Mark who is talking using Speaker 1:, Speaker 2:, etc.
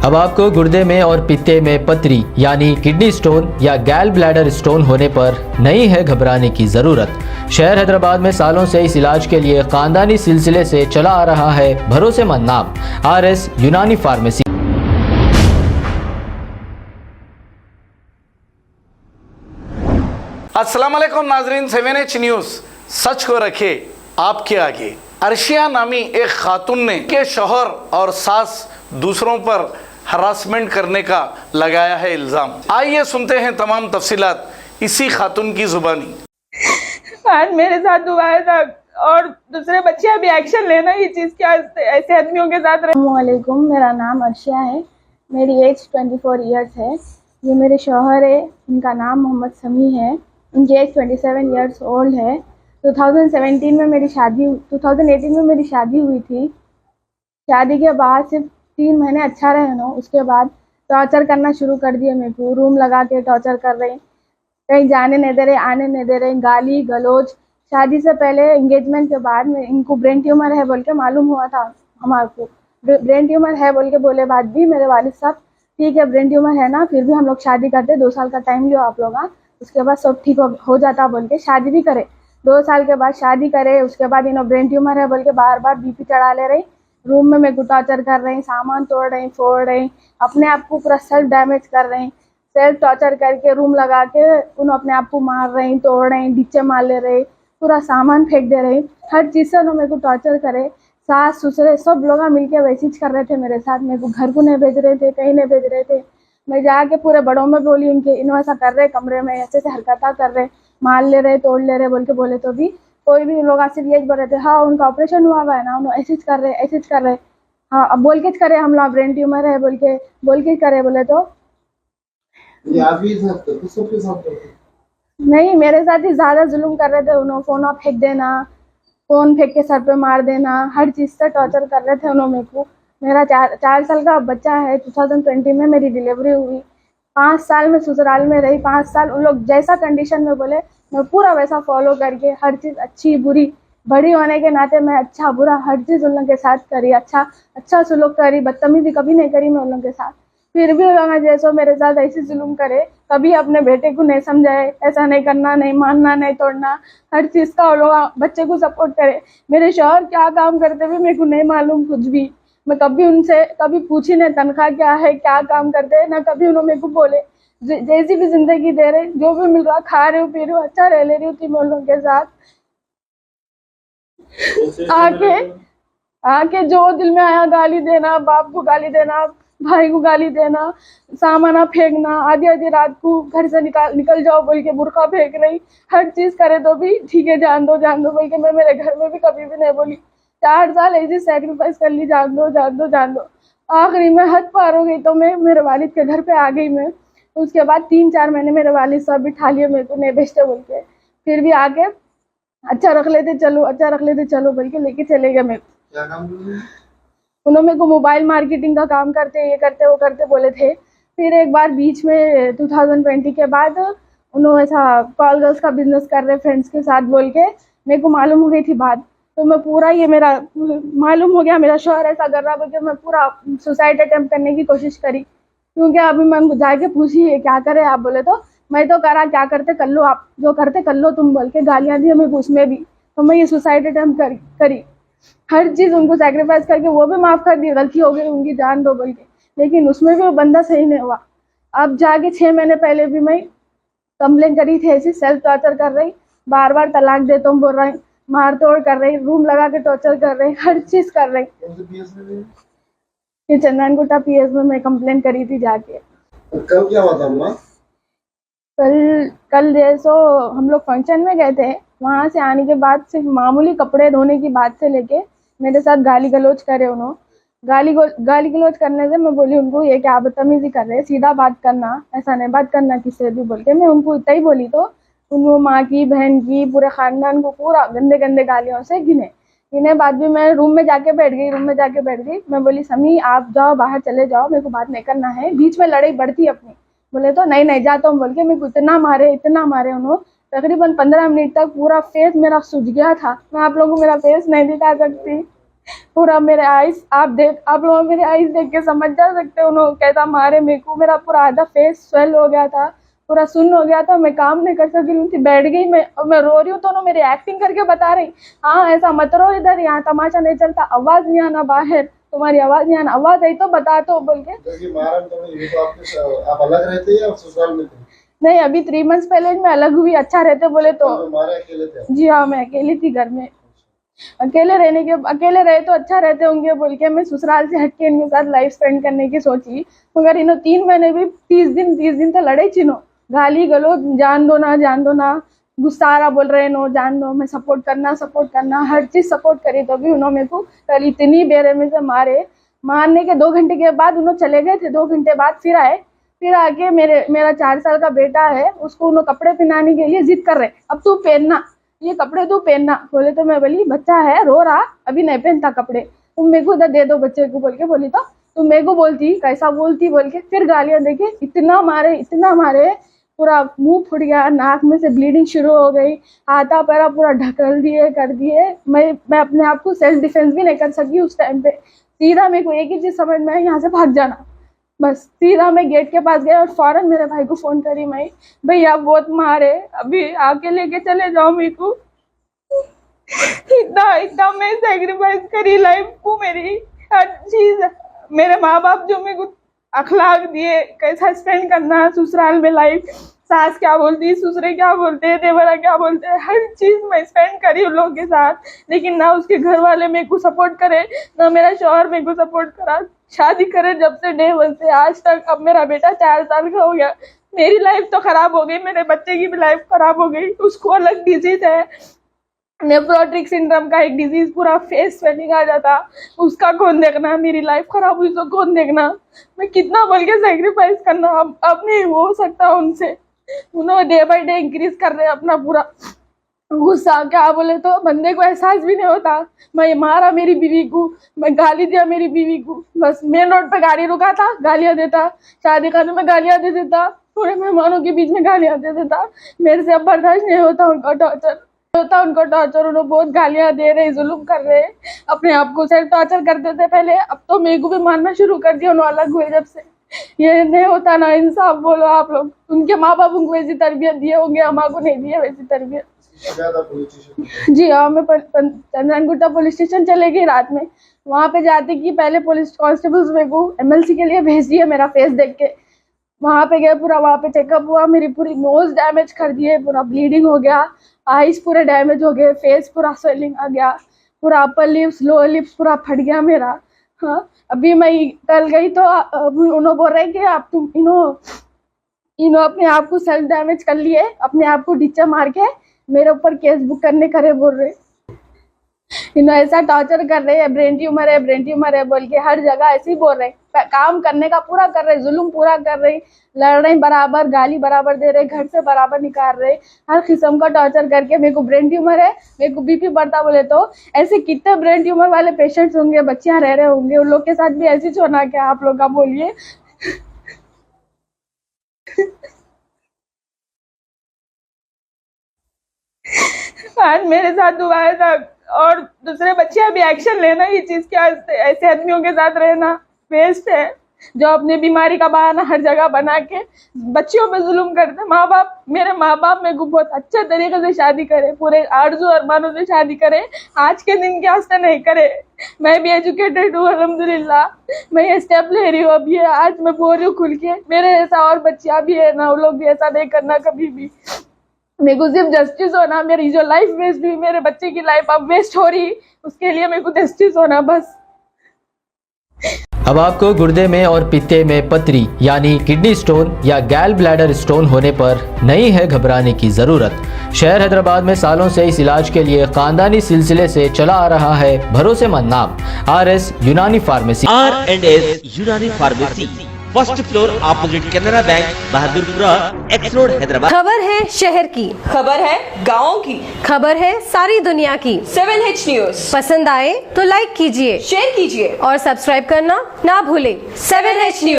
Speaker 1: अब आपको गुर्दे में और पित्ते में पथरी यानी किडनी स्टोन या गैल ब्लैडर स्टोन होने पर नहीं है घबराने की ज़रूरत। शहर हैदराबाद में सालों से इस इलाज के लिए खानदानी सिलसिले से चला आ रहा है भरोसेमंद नाम RS यूनानी फार्मेसी।
Speaker 2: अस्सलाम वालेकुम नाजरीन, 7H न्यूज़ सच को रखे आपके आगे। अर्शिया नामी एक खातून ने के शौहर और सास दूसरों पर हरासमेंट करने का लगाया है इल्ज़ाम। आइए सुनते हैं तमाम तफसीलात इसी खातून की ज़ुबानी।
Speaker 3: आज मेरे साथ हुआ है सब और दूसरे बच्चे अभी एक्शन लेना ये चीज़ क्या ऐसे आदमियों के साथ। अस्सलामुअलैकुम, मेरा नाम अर्शिया है, मेरी एज 24 इयर्स है। ये मेरे शौहर है, इनका नाम मोहम्मद समी है, इनकी एज 27 इयर्स ओल्ड है। 2018 में मेरी शादी हुई थी। शादी के बाद सिर्फ 3 महीने अच्छा रहे ना, उसके बाद टॉर्चर करना शुरू कर दिए। मेरे को रूम लगा के टॉर्चर कर रहे, कहीं जाने नहीं दे रहे, आने नहीं दे रहे, गाली गलौज। शादी से पहले एंगेजमेंट के बाद में इनको ब्रेन ट्यूमर है बोल के मालूम हुआ था। हमारे को ब्रेन ट्यूमर है बोल के बोले बाद भी मेरे वालिद साहब ठीक है ब्रेन ट्यूमर है ना, फिर भी हम लोग शादी करते, 2 साल का टाइम लियो आप लोग, उसके बाद सब ठीक हो जाता बोल के शादी भी करे। 2 साल के बाद शादी करे, उसके बाद इन्हों ब्रेन ट्यूमर है बोल के बार बार BP चढ़ा ले रही। रूम में मेरे को टॉर्चर कर रहे हैं, सामान तोड़ रहे हैं, फोड़ रहे हैं, अपने आप को पूरा सेल्फ डैमेज कर रहे हैं। सेल्फ टॉर्चर करके रूम लगा के उन्होंने अपने आप को मार रहे हैं, तोड़ रहे हैं, डीचे मार ले रहे, पूरा सामान फेंक दे रहे। हर चीज़ से उन्होंने मेरे को टॉर्चर करे। सास ससुरे सब लोग मिलके वैसे ही कर रहे थे मेरे साथ। मेरे को घर को नहीं भेज रहे थे, कहीं नहीं भेज रहे थे। मैं जाके पूरे बड़ों में बोली उनके, इन्हों ऐसा कर रहे, कमरे में ऐसे से हरकत कर रहे, मार ले रहे, तोड़ ले रहे बोल के बोले तो भी कोई भी लोग सिर्फ यही बोल रहे थे, हाँ उनका ऑपरेशन हुआ है ना, उन्होंने ऐसे कर रहे, हाँ अब बोल के करे हम लोग ब्रेन ट्यूमर है बोल के करे बोले तो नहीं, मेरे साथ ही ज़्यादा जुल्म कर रहे थे। उन्होंने फ़ोन फेंक देना, फ़ोन फेंक के सर पे मार देना, हर चीज़ से टॉर्चर कर रहे थे उन्होंने मेरे को। मेरा 4 साल का बच्चा है, 2020 में मेरी डिलीवरी हुई। 5 साल में ससुराल में रही, 5 साल उन लोग जैसा कंडीशन में बोले मैं पूरा वैसा फॉलो करके हर चीज़ अच्छी बुरी, बड़ी होने के नाते मैं अच्छा बुरा हर चीज़ उन लोगों के साथ करी, अच्छा सुलूक करी, बदतमीजी कभी नहीं करी मैं उन लोगों के साथ। फिर भी लोग जैसो मेरे साथ ऐसे जुल्म करे, कभी अपने बेटे को नहीं समझाए, ऐसा नहीं करना, नहीं मानना, नहीं तोड़ना, हर चीज़ का वो लोग बच्चे को सपोर्ट करे। मेरे शौहर क्या काम करते हुए मेरे को नहीं मालूम कुछ भी। मैं कभी उनसे कभी पूछी नहीं तनख्वाह क्या है, क्या काम करते हैं, ना कभी उन्होंने मेरे को बोले। जैसी भी जिंदगी दे रहे, जो भी मिल रहा खा रही हूँ, पी रही हूँ, अच्छा रह ले रही हूँ तीन लोगों के साथ। आके जो दिल में आया गाली देना, बाप को गाली देना, भाई को गाली देना, सामान फेंकना, आधी रात को घर से निकल जाओ बोल के बुरका फेंक रही, हर चीज़ करे तो भी ठीक है जान दो बोल के मैं मेरे घर में भी कभी भी नहीं बोली। 4 साल ऐसे सेक्रीफाइस कर ली, जान दो। आखिरी में हद पार हो गई तो मैं मेरे वालिद के घर पे आ गई मैं। तो उसके बाद 3-4 महीने मेरे वालिद साहब बिठा लिए मेरे को, नहीं भेजते बोल के, फिर भी आके अच्छा रख लेते चलो बोल के लेके चले गए। मेरे
Speaker 4: क्या काम
Speaker 3: उन्होंने मेरे को मोबाइल मार्केटिंग का काम करते, ये करते वो करते बोले थे। फिर एक बार बीच में 2020 के बाद उन्होंने ऐसा कॉल गर्ल्स का बिजनेस कर रहे फ्रेंड्स के साथ बोल के मेरे को मालूम हो गई थी बात। तो मैं पूरा ये मेरा मालूम हो गया मेरा शौहर ऐसा कर रहा बोल के मैं पूरा सुसाइड अटेम्प्ट करने की कोशिश करी। क्योंकि अभी मैं उनको जाके पूछी क्या करे आप, बोले तो मैं तो करा, क्या करते कर लो आप, जो करते कर लो तुम बोल के गालियाँ दी हमें उसमें भी। तो मैं ये सुसाइड अटेम्प्ट करी, हर चीज़ उनको सेक्रीफाइस करके वो भी माफ़ कर दी, गलती हो गई उनकी जान दो बोल के, लेकिन उसमें भी वो बंदा सही नहीं हुआ। अब जाके 6 महीने पहले भी मैं कंप्लेन करी थी, ऐसी सेल्फ टॉर्चर कर रही, बार बार तलाक दे तुम बोल रही, मार तोड़ कर रही, रूम लगा के टॉर्चर कर रही, हर चीज़ कर रही। ये चंदनगुट्टा PS में मैं कंप्लेन करी थी जाके।
Speaker 4: कल क्या हुआ था?
Speaker 3: कल जैसो हम लोग फंक्शन में गए थे, वहाँ से आने के बाद सिर्फ मामूली कपड़े धोने की बात से लेके मेरे साथ गाली गलौज करे उन्होंने। गाली गलौज करने से मैं बोली उनको ये क्या बदतमीजी कर रहे, सीधा बात करना, ऐसा नहीं बात करना किससे भी बोल के मैं उनको इतना ही बोली। तो उनको माँ की, बहन की, पूरे ख़ानदान को पूरा गंदे गालियों से गिने बाद भी मैं रूम में जाके बैठ गई। मैं बोली समी आप जाओ, बाहर चले जाओ, मेरे को बात नहीं करना है। बीच में लड़ाई बढ़ती अपनी, बोले तो नहीं जाता हूँ बोल के मेरे को इतना मारे उन्होंने। तकरीबन 15 मिनट तक पूरा फेस मेरा सूज गया था। मैं आप लोगों को मेरा फेस नहीं दिखा सकती, पूरा मेरे आईज आप लोग मेरे आईज देख के समझ जा सकते हो। उन्होंने कैसा मारे मेरे को, मेरा पूरा आधा फेस स्वेल हो गया था, पूरा सुन्न हो गया था, मैं काम नहीं कर सकी रही थी, बैठ गई मैं और मैं रो रही हूँ। तो उन्होंने मेरी एक्टिंग करके बता रही, हाँ ऐसा मत रो, इधर यहाँ तमाशा नहीं चलता, आवाज नहीं आना बाहर, तुम्हारी आवाज नहीं आना, आवाज आई तो बता तो बोल के।
Speaker 4: आप अलग रहते हैं या ससुराल में थे?
Speaker 3: नहीं, अभी 3 मंथ्स पहले मैं अलग हुई। अच्छा रहते बोले तो
Speaker 4: मारे अकेले थे?
Speaker 3: जी हाँ, मैं अकेली थी घर में। अकेले रहे तो अच्छा रहते होंगे बोल के मैं ससुराल से हटके इनके साथ लाइफ स्पेंड करने की सोची। मगर इन्हों 3 महीने भी 30 दिन तो लड़े चिनो, गाली गलो, जान दो ना, गुस्सारा बोल रहे नो, जान दो, मैं सपोर्ट करना हर चीज सपोर्ट करी। तो भी उन्होंने मेरे को कल इतनी बेरहमी से मारने के 2 घंटे के बाद उन्होंने चले गए थे। 2 घंटे बाद फिर आके मेरा 4 साल का बेटा है, उसको उन्होंने कपड़े पहनाने के लिए जिद कर रहे, अब तू पहनना ये कपड़े, तू पहनना। बोले तो मैं बोली बच्चा है रो रहा, अभी नहीं पहनता कपड़े, तुम मेरे को दे दो बच्चे को बोल के बोली। तो तुम मेरे को बोलती, कैसा बोलती बोल के फिर गालियां देके इतना मारे, पूरा मुंह फूट गया, नाक में से ब्लीडिंग शुरू हो गई, हाथा पैरा पूरा ढकल कर दिए। मैं अपने आप को सेल्फ डिफेंस भी नहीं कर सकी उस टाइम पे। सीधा मेरे को एक ही चीज समझ में आई, यहाँ से भाग जाना। बस सीधा मैं गेट के पास गया और फौरन मेरे भाई को फोन करी, मैं भैया बहुत मारे, अभी आके लेके चले जाओ मेरे को। इतना मैं सैक्रिफाइस करी लाइफ को, मेरी हर चीज, मेरे माँ बाप जो मेरे को अखलाक दिए, कैसा स्पेंड करना ससुराल में लाइफ, सास क्या बोलती, ससुरे क्या बोलते, देवरा क्या बोलते, हर चीज मैं स्पेंड करी उन लोगों के साथ। लेकिन ना उसके घर वाले मेरे को सपोर्ट करे, ना मेरा शौहर मेरे को सपोर्ट करा। शादी करे जब से डे 1 से आज तक, अब मेरा बेटा 4 साल का हो गया, मेरी लाइफ तो खराब हो गई, मेरे बच्चे की भी लाइफ खराब हो गई। उसको अलग डिजीज है, नेफ्रोटिक सिंड्रोम का एक डिजीज, पूरा फेस स्वेलिंग आ जाता, उसका कौन देखना, मेरी लाइफ खराब हुई तो कौन देखना। मैं कितना बोल के सेक्रीफाइस करना, अब नहीं हो सकता उनसे। उन्होंने डे बाय डे इंक्रीज कर रहे अपना पूरा गुस्सा। क्या बोले तो बंदे को एहसास भी नहीं होता, मैं मारा मेरी बीवी को, मैं गाली दिया मेरी बीवी को, बस मेन रोड पे गाड़ी रुका था गालियां देता, शादी खाने में गालियां दे देता, थोड़े मेहमानों के बीच में गालियां दे देता। मेरे से अब बर्दाश्त नहीं होता उनका टॉर्चर, उन्हें बहुत गालियां दे रहे, जुल्म कर रहे, अपने आप को सेल्फ टॉर्चर करते थे पहले, अब तो मेरे को भी मारना शुरू कर दिया उन्होंने अलग हुए जब से। ये नहीं होता ना इंसाफ, बोलो आप लोग। उनके माँ बाप उनको वैसी तरबियत दिए होंगे, अम्मा को नहीं दिए वैसी तरबियत। जी हाँ, मैं चंद्रनगुट्टा पुलिस स्टेशन चले गई रात में। वहाँ पे जाते कि पहले पुलिस कांस्टेबल्स मेरे को MLC के लिए भेज दिए मेरा फेस देख के। वहाँ पे गए, पूरा वहाँ पे चेकअप हुआ, मेरी पूरी नोज डैमेज कर दिए, पूरा ब्लीडिंग हो गया, आईज पूरे डैमेज हो गए, फेस पूरा स्वेलिंग आ गया, पूरा अपर लिप्स लोअर लिप्स पूरा फट गया मेरा। हाँ, अभी मैं कल गई तो उन्होंने बोल रहे कि आप तुम इन्हों अपने आप को सेल्फ डैमेज कर लिए, अपने आप को ढीचा मार के मेरे ऊपर केस बुक करने करे बोल रहे। इन्हों ऐसा टॉर्चर कर रहे हैं, ब्रेन ट्यूमर है बोल के हर जगह ऐसे ही बोल रहे, काम करने का पूरा कर रहे, जुल्म पूरा कर रहे, लड़ रहे बराबर, गाली बराबर दे रहे, घर से बराबर निकाल रहे, हर किस्म का टॉर्चर करके। मेरे को ब्रेन ट्यूमर है, मेरे को BP बढ़ता बोले तो ऐसे कितने ब्रेन ट्यूमर वाले पेशेंट्स होंगे, बच्चियां रह रहे होंगे, उन लोग के साथ भी ऐसे होना क्या आप लोग का बोलिए। आज मेरे साथ हुआ है था, और दूसरे बच्चे भी एक्शन लेना, ये चीज क्या ऐसे आदमियों के साथ रहना वेस्ट है, जो अपने बीमारी का बहाना हर जगह बना के बच्चियों पे जुल्म करते। मेरे माँ बाप मेरे को बहुत अच्छे तरीके से शादी करे, पूरे आरज़ू अरमानों से शादी करे, आज के दिन के वास्ते नहीं करे। मैं भी एजुकेटेड हूँ अल्हम्दुलिल्लाह, मैं ये स्टेप ले रही हूँ अब, ये आज मैं बोल रही हूँ खुल के। मेरे ऐसा और बच्चियाँ भी है ना, वो लोग भी ऐसा नहीं करना कभी भी। मेरे को सिर्फ जस्टिस होना, मेरी जो लाइफ वेस्ट हुई, मेरे बच्चे की लाइफ अब वेस्ट हो रही, उसके लिए मेरे को जस्टिस होना बस।
Speaker 1: अब आपको गुर्दे में और पित्ते में पथरी यानी किडनी स्टोन या गैल ब्लैडर स्टोन होने पर नहीं है घबराने की ज़रूरत। शहर हैदराबाद में सालों से इस इलाज के लिए खानदानी सिलसिले से चला आ रहा है भरोसेमंद नाम RS यूनानी फार्मेसी।
Speaker 5: R&S यूनानी pharmacy, first floor opposite Canara bank, Bahadurpura X road, Hyderabad.
Speaker 6: खबर है शहर की,
Speaker 7: खबर है गाँव की,
Speaker 6: खबर है सारी दुनिया की।
Speaker 7: 7H न्यूज
Speaker 6: पसंद आए तो लाइक कीजिए,
Speaker 7: शेयर कीजिए
Speaker 6: और सब्सक्राइब करना ना भूलें।
Speaker 7: 7H news.